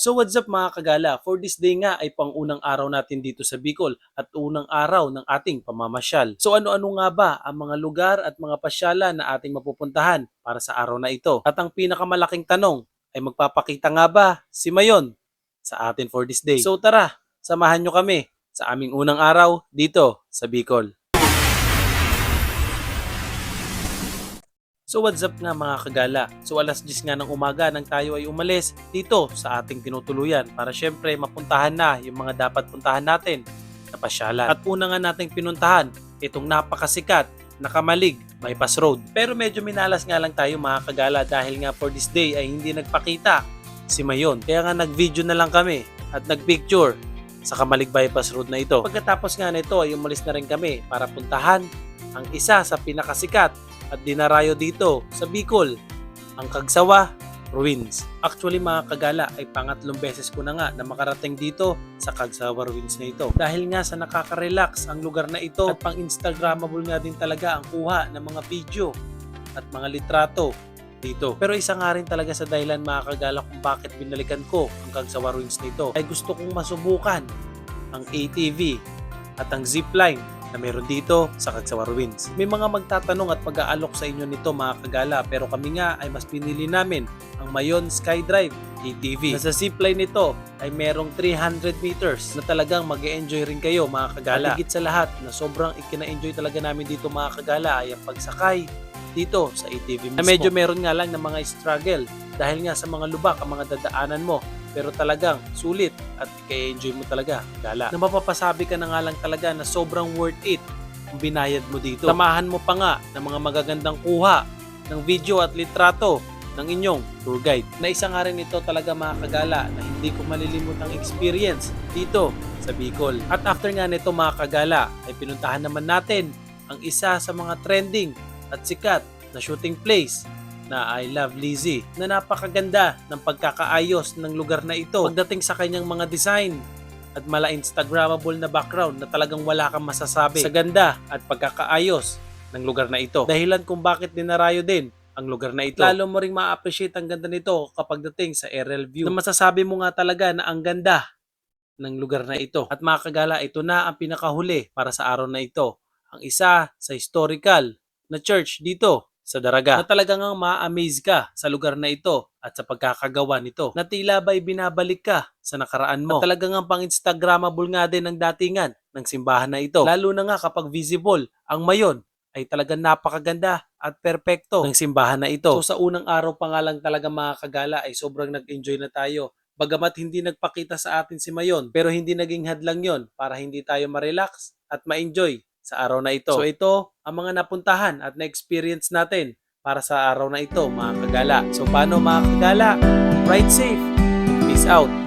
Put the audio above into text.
So what's up mga kagala? For this day nga ay pang-unang araw natin dito sa Bicol at unang araw ng ating pamamasyal. So ano-ano nga ba ang mga lugar at mga pasyalan na ating mapupuntahan para sa araw na ito? At ang pinakamalaking tanong ay magpapakita nga ba si Mayon sa atin for this day? So tara, samahan nyo kami sa aming unang araw dito sa Bicol. So what's up nga mga kagala? So alas 10 nga ng umaga nang tayo ay umalis dito sa ating tinutuluyan para syempre mapuntahan na yung mga dapat puntahan natin na pasyalan. At una nga nating pinuntahan itong napakasikat na Kamalig Bypass Road. Pero medyo minalas nga lang tayo mga kagala dahil nga for this day ay hindi nagpakita si Mayon. Kaya nga nag-video na lang kami at nag-picture sa Kamalig Bypass Road na ito. Pagkatapos nga nito ay umalis na rin kami para puntahan ang isa sa pinakasikat at dinarayo dito sa Bicol, ang Cagsawa Ruins. Actually mga kagala ay pangatlong beses ko na nga na makarating dito sa Cagsawa Ruins na ito. Dahil nga sa nakaka-relax ang lugar na ito at pang Instagrammable nga din talaga ang kuha ng mga video at mga litrato dito. Pero isa nga rin talaga sa dahilan mga kagala kung bakit binalikan ko ang Cagsawa Ruins na ito ay gusto kong masubukan ang ATV at ang zipline na meron dito sa Cagsawa Ruins. May mga magtatanong at mag-aalok sa inyo nito mga kagala pero kami nga ay mas pinili namin ang Mayon Skydrive ATV. Sa zipline nito ay merong 300 meters na talagang mag-e-enjoy rin kayo mga kagala. At higit sa lahat na sobrang ikina-enjoy talaga namin dito mga kagala ay ang pagsakay dito sa ATV mismo. Na medyo meron nga lang ng mga struggle dahil nga sa mga lubak ang mga dadaanan mo. Pero talagang sulit at i-enjoy mo talaga, gala. Na mapapasabi ka na nga lang talaga na sobrang worth it kung binayad mo dito. Samahan mo pa nga ng mga magagandang kuha ng video at litrato ng inyong tour guide. Na isa nga rin ito talaga mga kagala na hindi ko malilimutang experience dito sa Bicol. At after nga nito mga kagala ay pinuntahan naman natin ang isa sa mga trending at sikat na shooting place na I Love Lizzy na napakaganda ng pagkakaayos ng lugar na ito pagdating sa kanyang mga design at mala Instagrammable na background na talagang wala kang masasabi sa ganda at pagkakaayos ng lugar na ito. Dahilan kung bakit dinarayo din ang lugar na ito. Lalo mo ring ma-appreciate ang ganda nito kapag dating sa aerial view na masasabi mo nga talaga na ang ganda ng lugar na ito. At mga kagala, ito na ang pinakahuli para sa araw na ito. Ang isa sa historical na church dito sa Daraga na talagang ma-amaze ka sa lugar na ito at sa pagkakagawa nito na tila ba'y binabalik ka sa nakaraan mo. At talagang pang Instagrammable nga din ang datingan ng simbahan na ito. Lalo na nga kapag visible ang Mayon ay talagang napakaganda at perpekto ng simbahan na ito. So sa unang araw pa nga lang talaga mga kagala ay sobrang nag-enjoy na tayo. Bagamat hindi nagpakita sa atin si Mayon pero hindi naging hadlang yon para hindi tayo ma-relax at ma-enjoy sa araw na ito. So ito ang mga napuntahan at na-experience natin para sa araw na ito mga kagala. So paano mga kagala? Ride safe. Peace out.